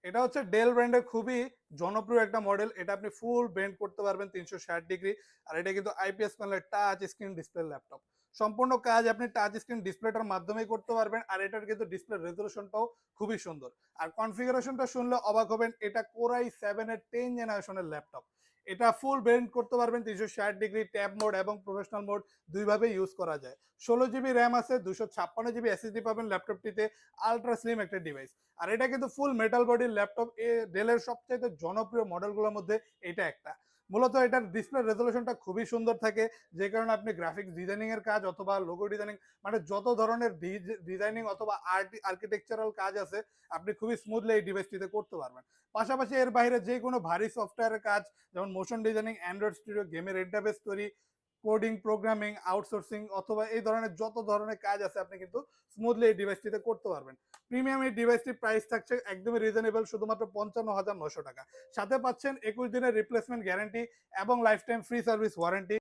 এটা হচ্ছে ডেল ব্র্যান্ডের খুবই জনপ্রিয় একটা মডেল। এটা আপনি ফুল বেন্ড করতে পারবেন 360 ডিগ্রি। আর এটা কিন্তু আইপিএস প্যানেলের টাচ স্ক্রিন ডিসপ্লে ল্যাপটপ। সম্পূর্ণ কাজ আপনি টাচ স্ক্রিন ডিসপ্লেটার মাধ্যমেই করতে পারবেন। আর এটার কিন্তু ডিসপ্লে রেজলিউশনটাও খুবই সুন্দর। আর কনফিগারেশনটা শুনলে অবাক হবেন, এটা কোরাই 7 এর 10 জেনারেশনের ল্যাপটপ। এটা ফুল বেন্ড করতে পারবেন 360 ডিগ্রি, ট্যাব মোড এবং প্রফেশনাল মোড দুইভাবে ইউজ করা যায়। 16 জিবি র্যাম আছে, 256 জিবি এসএসডি পাবেন ল্যাপটপটিতে। আলট্রা স্লিম একটা ডিভাইস। আর এটা কিন্তু ফুল মেটাল বডির ল্যাপটপ। ডেলের সবচাইতে জনপ্রিয় মডেলগুলোর মধ্যে এটা একটা। মূলত এটার ডিসপ্লে রেজলিউশনটা খুবই সুন্দর থাকে, যে কারণে আপনি গ্রাফিক্স ডিজাইনিং এর কাজ অথবা লোগো ডিজাইনিং, মানে যত ধরনের ডিজাইনিং অথবা আর্কিটেকচারাল কাজ আছে আপনি খুবই স্মুথলি এই ডিভাইসটিতে করতে পারবেন। পাশাপাশি এর বাইরে যে কোনো ভারী সফটওয়্যারের কাজ, যেমন মোশন ডিজাইনিং, অ্যান্ড্রয়েড স্টুডিও, গেমের ইন্টারফেস তৈরি, কোডিং, প্রোগ্রামিং, আউটসোর্সিং অথবা এই ধরনের যত ধরনের কাজ আছে আপনি কিন্তু স্মুথলি এই ডিভাইসটিতে করতে পারবেন। প্রিমিয়াম এই ডিভাইসটির প্রাইস থাকছে একদমই রিজনেবল, শুধুমাত্র 55,900 টাকা। সাথে পাচ্ছেন 21 দিনের রিপ্লেসমেন্ট গ্যারান্টি এবং life time free service warranty.